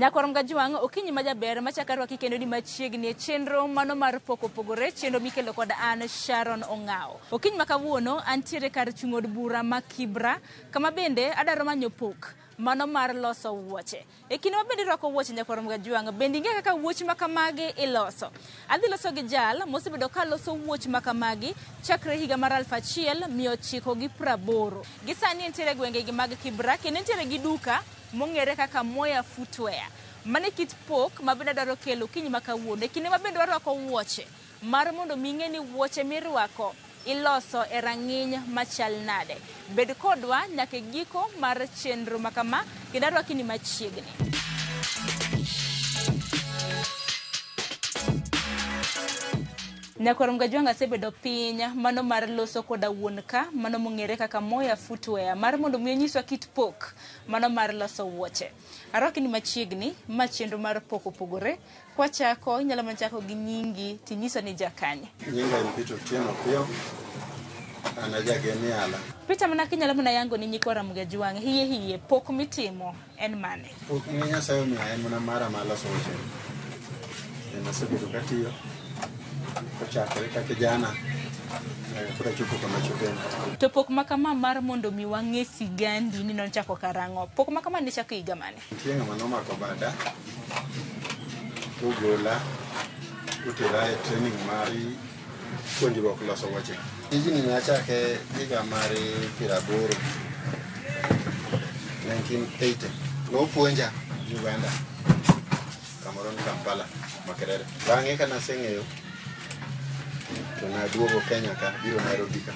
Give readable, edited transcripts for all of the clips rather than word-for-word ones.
Nyakorom Gajwang' okinyi majaber machakaro kikendo di machiegni chenro mano mar poko pogore chenro mikelo kod an Sharon Ong'ao. Okinyi makawuono antiere kar chung' od bura ma Kibra kama bende adaro manyo pok mano mar loso wuoche. E kinde ma bende rwako wuoche Nyakorom Gajwang' bende ing'e kaka wuoch makamagi iloso. Adhi loso gi jal mosebedo ka loso wuoch makamagi chakre higa mar 1980. Gisani entiere gwenge gi mag Kibra kendo entiere gi duka mong'ere kaka Moya Footwear. Mane kit pok ma bende daro kelo kinyi makawuono. E kinde ma bende warwako wuoche mar mondo ming'e ni wuoche mirwako iloso e rang'iny machal nade. Bed kodwa nyaka giko mar chenro makama kendo arwaki ni machiegni. Nyakorom Gajwang' asebedo piny mano mar loso koda wuon ka mano mong'ere kaka Moya Footwear mar mondo mi nyiswa kit pok mano mar loso wuoche. Arwaki ni machiegni ma chenro mar pok opogore. Kwa chako inyalo manchako gi nyingi tinyiso ni jakanye. Nyinga en Peter Otieno Piyo. Ana jageni ala. Peter mana kinyalo mana yango ni Nyakorom Gajwang' hiye pok mitimo en mane? Pok minya sayo miya en mana mara maloso wuoche. En asebedo katiyo. Kochakore kaka jana kura chopo kama chopena. To pok makama mar mondo mi wang'e sigandi ni nochako karang'o. Pok makama ne chako higa mane? Tienga mano mako bada. Ugola utera e training mari puonjruok loso wuoche. Tijni nachake higa mari 80 1980. Nopuonja Uganda kamoro ni Kampala Makerere. Bang'e kana aseng'eyo to naduogo Kenya ka biro Nairobi ka.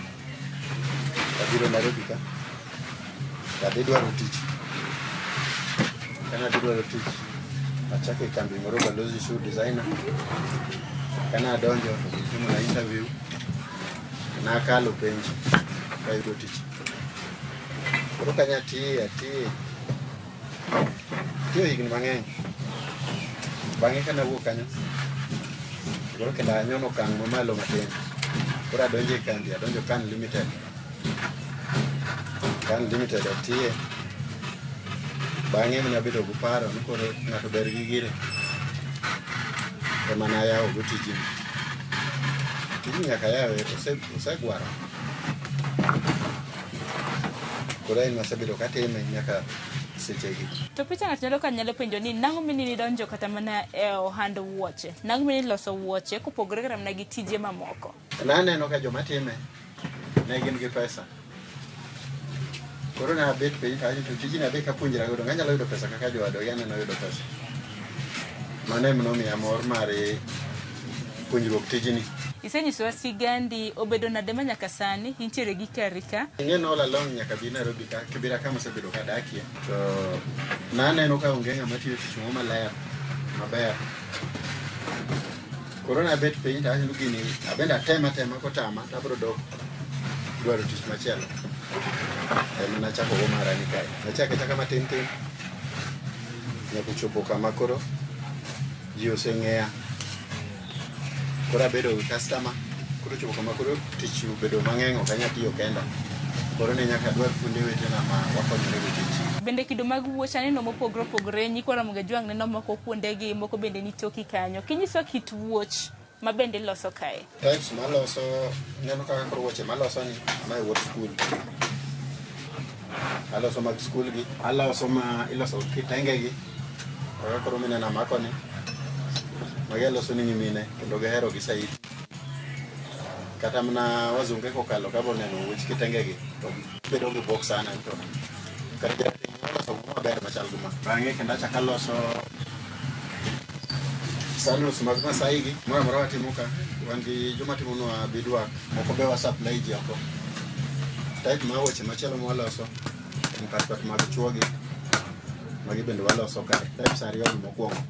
Abiro Nairobi ka. Adhi dwaro tich. Kana dwaro tich. Achako kambi moro Balozi Shoe Designer. Kana adonjo timo na interview. Na kalo penj. Kayudo tich. Koro kanya tiyo higni mang'eny. Bang'e kana wuok kanyo. Koro kenda anyono kang' mamalo matin. Koro adonjo e kambi, adonjo Kan Limited. Kan Limited atiye. Bang'e mnabedo guparo ni koro ng'ato ber gi gire. Ema na yawo go tijni. Tijni nyaka yawe osegwaro. Koro en masebedo katime nyaka sechegi. To Peter nyalo penjo ni nang'o mini donjo kata mana e ohand wuoche? Nang'o mini loso wuoche kopogore kata mana gi tije mamoko? Naneno ka joma time ne gin gi pesa. Koro na bet piny kanyo to tijni abe kapuonjra godo ng'anyalo yudo pesa kaka jowadwa aneno yudo pesa. Mano nomiya mor mar puonjruok tijni. Isenyisowa sigandi obedo nade ma nyaka sani intiere gi karika? Ing'eno all along nyaka bi Nairobi ka Kibira kama osebedo kadakie. To naneno ka onge ng'ama tiyo tich maler maber. Koro na bet piny to aneno gini abenda tema kotama to abiro dok dwaro tich machielo. Ema nachako go mara ni kae. Nachake matin. Nyaka chopo kama koro ji oseng'eya. Koro abedo customer. Koro chopo kama koro tich obedo mang'eny ok anyal tiyo kenda. Koro ne nyaka dwar kuonde wetena ma wakonyore go tich. Bende kido mag wuoche aneno mopogore Nyakorom Gajwang' neno moko kuondegi moko bende ni toki kanyo. Kinyiso kit wuoch ma bende loso kae. Types maloso neno kaka koro wuoche maloso ni ma wuoch school. Aloso mag school gi, aloso ma iloso kitenge gi. Koro minena mako ni. Magi aloso ni nyimine kendo gihero gi saidi. Kata mana wazunge kokalo ka boneno wuoch kitenge gi to bedo gi box sana to. Kata jatimo loso maber machal guma. Bang'e kendo achaka loso sandals mag Masai gi. Moro watimo ka. Wan gi joma timo nwa beadwork. Moko be wa supply ji oko. Type ma wuoche machielo mwaloso en carpet mag chuo gi. Magi bende waloso ka. Types ariyo gi mokwongo.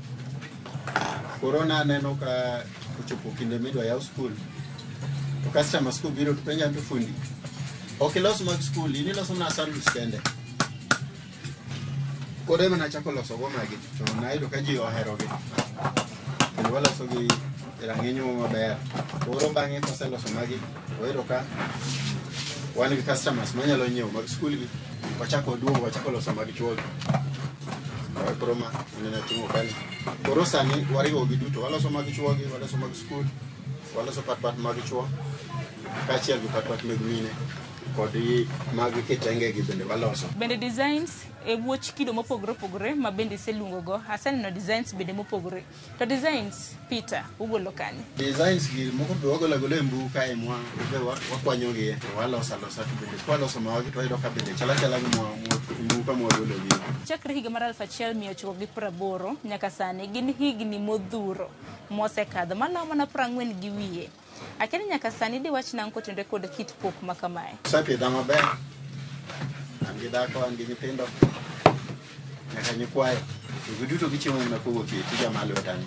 Koro naneno ka ochopo kinde midwa yaw school. To customer school biro to penja to fundi. Ok ilos mag school, ini loso na sandals kende. Koro ema nachako loso go magi. To nayudo ka ji ohero gi. Kendo waloso gi rang'iny maber. Koro bang'e koseloso magi, wayudo ka wan gi customers manyalo nyiewo mag school gi. Wachako duogo, wachako loso mag chuo gi. Broma nene timo kani. Koro sani wariwo giduto waloso mag chuogi, waloso mag skul, waloso pat mag chuo, kaachiel gi pat meg mine kod mag kitenge gi bende waloso. Bende designs e wuoch kido mopogore opogore ma bende iseluongo go. Aseneno designs bende mopogore. To designs Peter ugolo kani. Designs gi moko be wagolo e mbuku kae mwa wakwanyogi waloso to bende kwaloso mawagi to wayudo ka bende chala gi mbuku ma wagolo gi. Chakre higa mar 1980 nyaka sani gin higni modhuro mosekadho malawo mana 40 gi wiye. Akeni nyaka sani di wach nang kotende kod kit pok makamae. Osepidha maber. An gi dhako, an gi nyithindo. Nyaka nyikwayo. Giduto gichiemo mana kowuok e tija malo tani.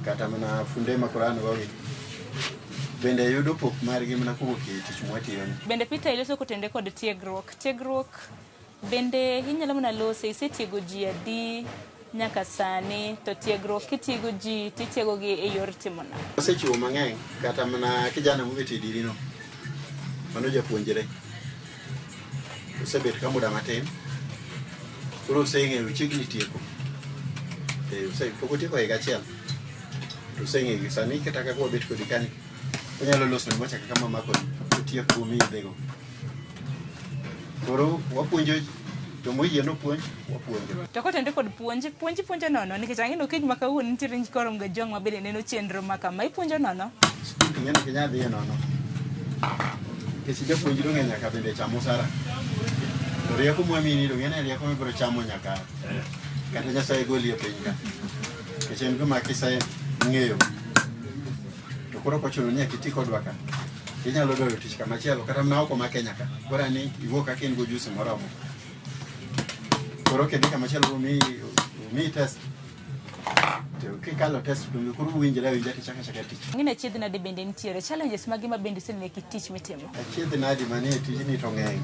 Kata mana funde ma Quran gogi. Bende yudo pok margi mana kowuok e tich mwatiyo. Bende Peter iloso kotende kod tiegruok. Tiegruok bende inyalo mana lose isetiego ji adi nyaka sani to tiegruok kitiego ji titiego gi e yor timona. Osechiwo mang'eny kata mana kijana mobet e dirino. Mano japuonjre. Osebet ka muda matin. Koro oseng'eyo chiegni tieko. Pok otieko higa achiel. To oseng'eyo sani kata kaka wabet kodi kani. Onyalo loso ni mocha kaka mama kodi. Otieko kuom idhego. Koro wapuonjo to moyie no puonj wapuonjo. To kotende kod puonj nono nikech ang'eno kiny ma kawuono nitiere korom ga jong ma bende neno chenro ma kama ipuonjo nono. Ng'eno kinya dhi nono. Kesi japuonj do nyaka bende chamo sara. To rieko mwamini do ng'eno rieko mibiro chamo nyaka kata Nyasaye goli e piny ka. Kech en gima kise ng'eyo. To koro kochuno ni kiti kodwa ka. Inyalo doyo tich kamachielo kata mana oko ma Kenya ka. Kora ni iwuok ka kin go juice moromo. Koro kedi kamachielo mi test. To kikalo test dum koro winjira tichaka tich. Ng'ina chiedh nade bende nitiere challenges magi ma bende senene ki tich mitimo. Chiedh nade manie tijni to ng'eny.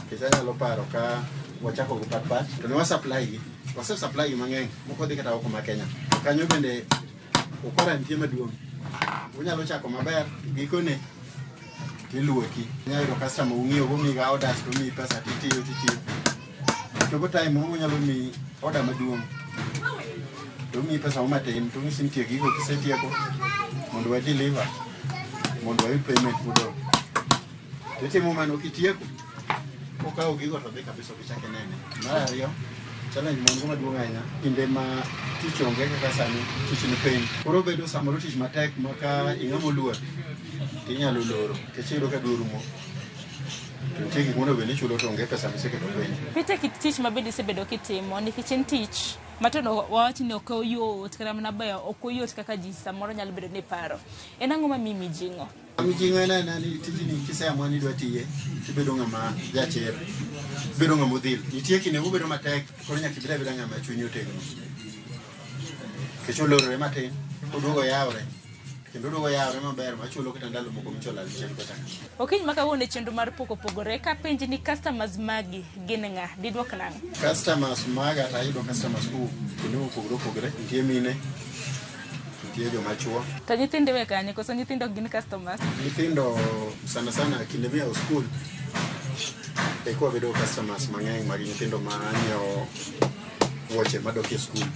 Kisanyalo paro ka wachako go pat to ne wasupply gi. Supply mang'eny moko dhi kata oko ma Kenya. Kanyo bende okora nitie maduong'. Unyalo chako maber gikone tiluoki. Nyalo yudo customer ung'iyo go miga orders to mi pesa titiyo. To go time unyalo mi order maduong'. To mi pesa matin to ng'isi nitie gigo kisetieko mondo wa deliver mondo wa payment mudo. Titimo mano kitieko. Okawo gigo to dhi kabisa bichake nene. Mar ariyo challenge mon go maduong' ahinya kinde ma tich onge kaka sani tich ni piny. Koro bedo samoro tich matek maka ing'amo luor tinyalo loro kechiro ka dworu mo. Nitie gik mondo bende chulo to onge pesa miseketo piny. Peter kit tich ma bende isebedo kitimo nikech en tich matono wawach ni ok oyot kata mana bayo ok oyot kaka ji samoro nyalo bedo ni paro. En ang'o ma mimi jingo? Mijingo en ni tijni kiseamua ni dwa tiye tibedo ng'ama jachir. Bedo ng'ama odhil. Nitie kinde mobedo matek koro nyaka ibed abeda ng'ama chunyi otegno. Kechulore matin oduogo yawre. Kendo oduogo yawre maber machulo kata ndalo moko michola chien kota. Okiny ma kawuono chenro mar pogore ka penj ni customers magi gin ng'a didwok nang'o? Customers maga tayudo customers kendo opogore. Nitie mine. Nitie joma chuo. To nyithindo we kanye koso nyithindo gin customers? Nyithindo sana kinde mia school. Kwa bedo customers mang'eny mag nyithindo ma nyiewo wuoche madok e school.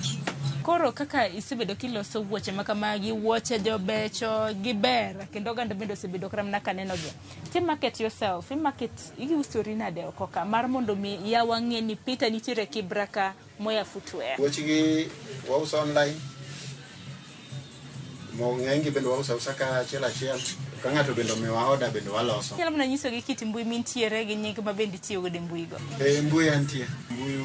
Koro kaka isebedo kiloso wuoche makamagi, wuoche jobecho giber kendo oganda bende osebedo kram na kaneno gi. Ti market yourself, iusori nade oko ka mar mondo mi yawa ng'eni Peter nitiere Kibraka Moya Footwear. Wuoche gi wauso online. Mo ng'eny bende wauso ka achiel. Ka ng'ato bende omiwa order bende waloso. Nyalo mana nyiso gi kit mbui mintiere gi nying ma bende itiyo godo e mbui go. Mbui antie. Mbui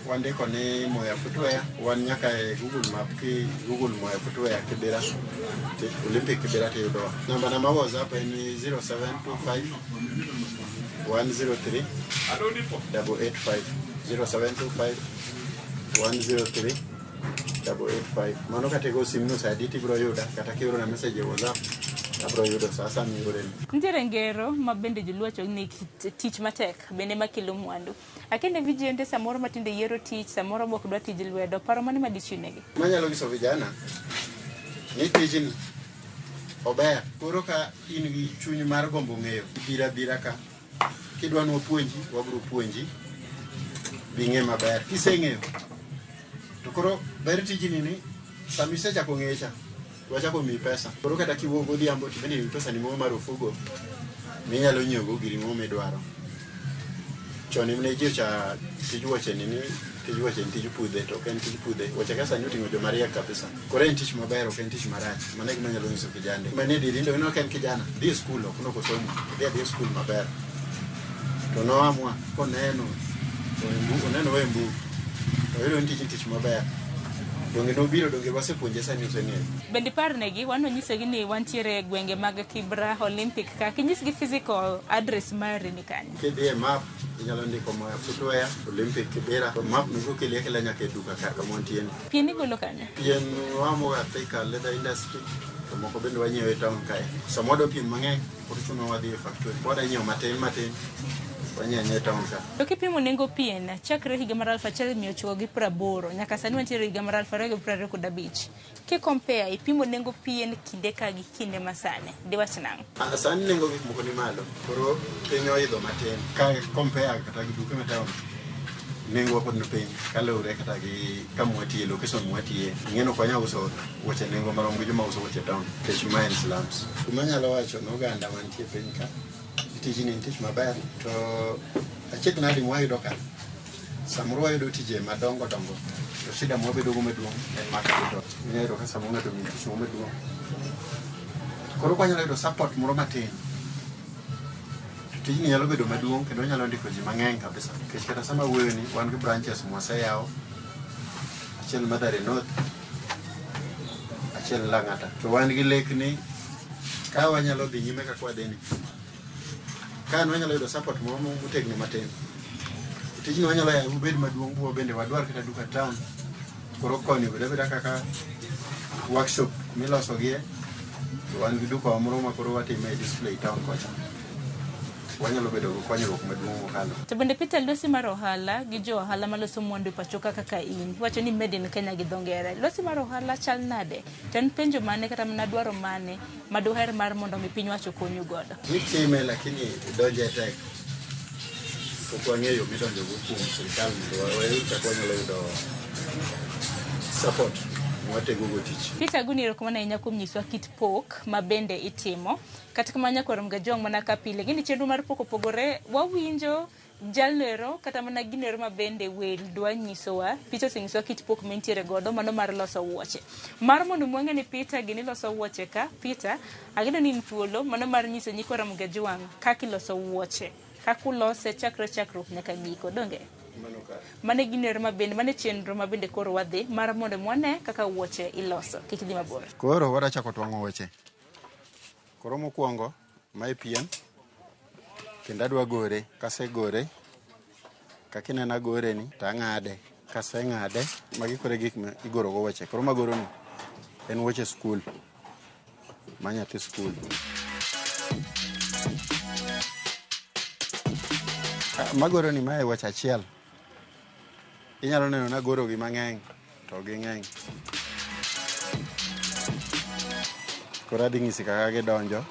wandiko ni Moya Footwear. Wan nyaka e Google Map ki Google Moya Footwear Kibera. Olympic Kibera to yudo. Namba na WhatsApp en 0725 103 885 0725 103 885. Mano katego simno sa aditi bro yuda kata kioro na message e WhatsApp. Abro yudo sasa mingore. Nitiere ngero ma bende joluocho ni tich matek bende makelo mwandu. Akende vijende samoro matinde yiero tich samoro bok dwa tij lwedo paro mane madichunegi. Manyalo giso vijana ni tijni ober. Koro ka in gi chuny mar gombo ng'eyo bira ka kidwa no puonji wabro puonji bing'e maber kiseng'eyo to koro ber tijini ni samise chako ng'echa wachako mi pesa koro kata kiwuok godhiambo to bende ni pesa ni mo mar ofugo minyalo nyiewo giri mo midwaro choni mne ji cha tij wuoche ni tij wuoche ni tij pudhe to ken tij pudhe wuoche kasa ni oting'o jomariek kabisa koro en tich maber ok en tich marach mano gima nyalo nyiso kijande mane dirindo ino ken kijana dhi skul ok no kosomo dhi skul maber to no amwa koneno wembu to ilo ni tich maber donge no biro donge wasepuonje sani useng'eyo bende parnegi wano nyisegi ni wantiere gwenge mag Kibra Olympic ka kinyisgi physical address mari ni kanye kidhi map inyalo ndiko moya footwear Olympic Kibera map nugo kelie kila nyaka e duka kar kama wantieni pien igolo kanye pien wamo ga Thika leather industry to moko bende wanyiewo e town kae samodo pien mang'eny koro chuno wadhi e factory pod anyiewo matin wanyanye town ka to kipimo nengo pien chakre higa mar 1980 nyaka sani wantiere higa mar 2025 ke compare ipimo nengo pien kinde ka gi kinde masane diwach nang sani nengo gik moko ni malo koro piny oidho matin ka compare kata gi duke ma town nengo pod no piny kalure kata gi kamwati location mwati ngeno kwanya uso wuoche nengo marom gi joma uso wuoche town kech mine slums kuma nyalo wacho no ganda mantie piny ka tijini en tich maber to achiek nadi mwayudo ka samoro wayudo tije madongo to shida mwabedo go maduong' en makato ng'eyo ka samoro ng'ato mi tich maduong' koro kwanyalo yudo support moro matin tijini nyalo bedo maduong' kendo nyalo ndiko ji mang'eny kabisa kech kata sama wuoyo ni wan gi branches mwaseyawo achiel Mathare North achiel Lang'ata to wan gi lekni ka wanyalo dhi nyime kaka wadhini kan wanyalo yudo support moro motegno matin tijini wanyalo ya ubed maduong' buo bende wadwar kata duka town koro koni beda kaka workshop miloso gie wan gi duka moro ma koro watime display town kocha wanyalo bedo konyruok maduong' mokalo to bende Peter losi mar ohala gi jo ohala maloso mwandu pacho kaka in wacho ni made in Kenya gi dhongere losi mar ohala chal nade ten penjo mane kata mana dwaro mane maduher mar mondo mi piny wacho konyu godo nitime lakini donje tek to kwang'eyo midonjo go kuom sirkal mondo wanyalo yudo support mwatego go tich Peter Guniro kumana inya kuom nyiswa kit pok mabende itimo kata kamanya korom ga jong mana kapile gini chenro mar pok opogore wawinjo jalero kata mana ginero mabende wel dwa nyisowa Peter singiswa kit pok mentiere godo mano mar loso wuoche mar mondo mwang'e ni Peter gini loso wuoche ka Peter agino ni thuolo mano mar nyiso nyikoram ga jwang kaka iloso wuoche kakulose chakruok nyaka giko donge mane ginero mabende mane chenro mabende koro wadhi mar mondo mwane kaka wuoche iloso kik dhi mabor koro wada chako twang'o wuoche koro mokwongo mae pien kendo adwa gore kasegore kakinena gore ni tang'ade kaseng'ade magi kore gik ma igoro go wuoche koro magoro ni en wuoche skul manyathi skul magoro ni mae wuoche achiel inyalo neno na goro gi mang'eny to gi ng'eny koro adhi ng'isi kaka gidonjo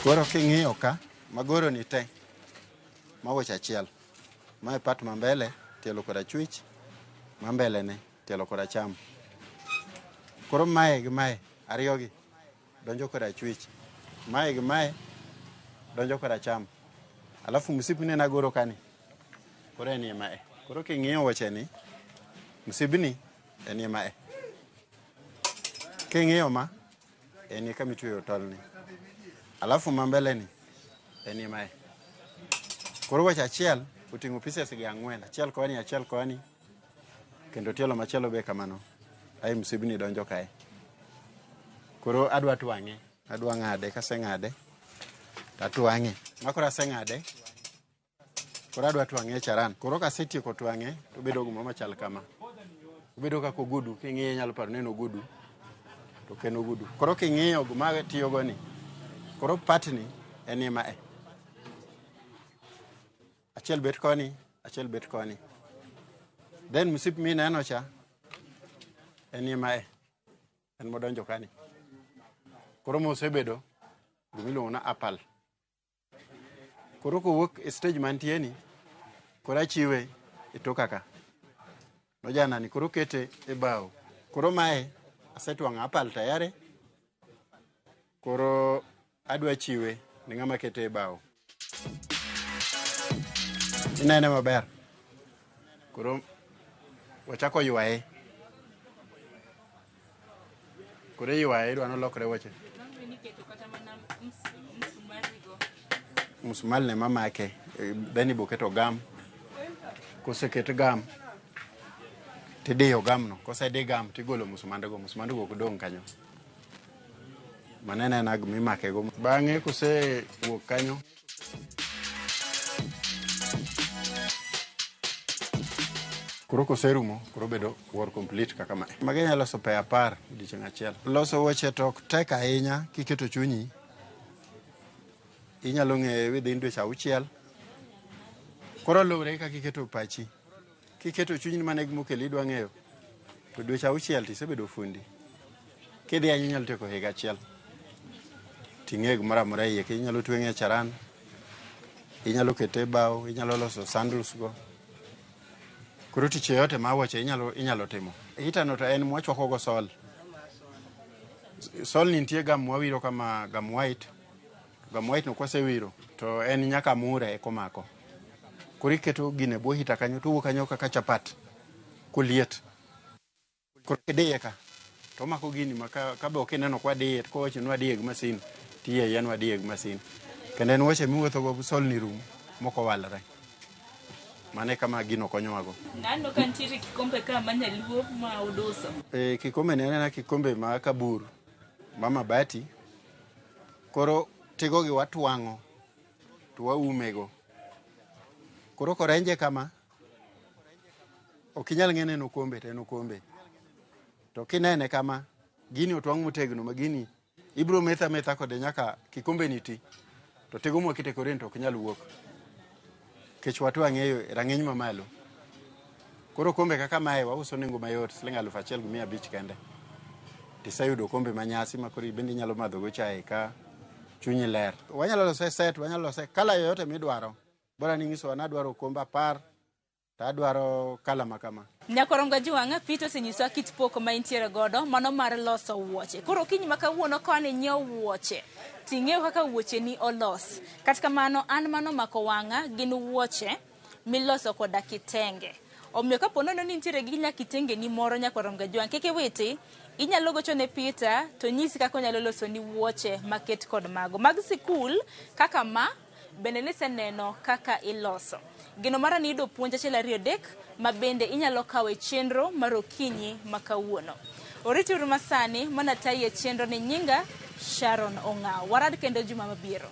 koro king'iyo ka magoro ni te ma wuoche achiel mae pat ma mbele tielo koda chwich ma mbele ne tielo koda cham koro mae gi mae ariyogi donjo koda chwich mae gi mae donjo koda cham alafu msipni na goro kani koro enie mae koro king'iyo wuoche ni msibni enie mae king'iyo ma enie kama itweyo tolni alafu ma mbele ni enie mae koro wuoche achiel oting'o pieces gi ang'wen achiel koni kendo tielo machielo be kamano ai msibni donjo kae koro adwa twang'e adwa ng'ade kaseng'ade tatwang'e makoro aseng'ade koro adwa twang'e e charan koro kasetieko twang'e to bedo gima machal kama obedo kaka ogudu king'iye nyalo paro neno ogudu to ken ogudu koro king'iyo gima tiyo go ni koro patni enie mae achiel bet koni achiel bet koni then msip mineno cha enie mae en modonjo kani koro mosebedo gimiluongo na apal. Koro kowuok e stage mantie ni, koro achiwe e toka ka. Nojana ni koro kete e bao. Koro mae asetwang'o apal tayare. Koro adwa chiwe ni ng'ama kete e bao. Inene maber. Koro wachako ywaye. Koro ywaye idwa nolokre wache. Musmal ne mamake. Then ibo keto gam. Koseket gam. Tidiyo gam no. Kosedi gam tigolo musmandego. Musmandego kudong kanyo. Manene na gimimake go. Bang'e kose wuok kanyo. Koro koserumo, koro bedo war complete kaka mae. Mage nyalo loso pe 10 odiochieng' achiel. Loso wuoche to ok tek ahinya kiketo chunyi. Inyalo ng'eye within dweche 6. Koro luwre kaka iketo pachi. Kiketo chunyi mane gimokeli idwa ng'eyo, to dweche 6 tisebedo fundi. Kidhi ahinya inyalo tieko higa achiel. Ting'e gimoro amora iye, inyalo tweng'e charan, inyalo kete bao, inyalo loso sandals go. Koro tich yote ma wuoche inyalo timo. Hitano to en mwachwako go sol. Sol nitie gam mwawiro kama gam white. Gam white no kwasewiro to en nyaka mure komako. Koro iketo gine bwo hita kanyo to wuok kanyo kaka chapat. Kuliet. Koro kidiye ka. To mako gini maka kabe ok ineno kwa diye ko wacho nwa diye gi masin. Tiye yan wadiye gi masin. Kendo en wuoche miwuotho go sol ni rum moko walre. Mane kama gino konyowago. Nano kantiere kikombe ka manyaluo ma uduso. Kikombe nene na kikombe ma kabur. Mama bati. Koro tigo gi watwang'o. To waumego. Koro korenje kama. Okinyal ng'ene no kombe te no kombe. To kinene kama gini otwang' motegno magini ibro metha kode nyaka kikombe niti. To tigo mo kite korento okinyal wuok. Kech watu ang'eyo rang'eny mamalo. Koro kombe kaka mae wauso nengo mayot siling 1,500 kende. Tisayudo kombe manyasi makori bende nyalo madho go chai ka chunyi ler. Wanyalo lose set, wanyalo lose kala yoyote midwaro. Bora ning'iso anadwaro kombe 10 to adwaro kala makama. Nyakoronga Jwang'a Pito senyiso kit poko ma intiere godo mano mar loso wuoche. Koro kiny makawuono kane nyiew wuoche. Ting'eyo kaka wuoche ni olos. Kata kamano an mano mako wang'a gin wuoche miloso koda kitenge. Omiyo kapo nono ni nitiere gi kitenge ni moro Nyakoronga Jwang'a keke witi inyalo gocho ne Peter to nyisi kaka onyalo loso ni wuoche maket kod mago. Mag sikul kaka ma bende niseneno kaka iloso. Gino mara ni ido puonja achiel 2 3 ma bende inyalo kawe chenro mar okinyi makawuono. Oritiuru masani mana taye chenro ni nyinga Sharon Ong'ao. Warad kendo juma mabiro.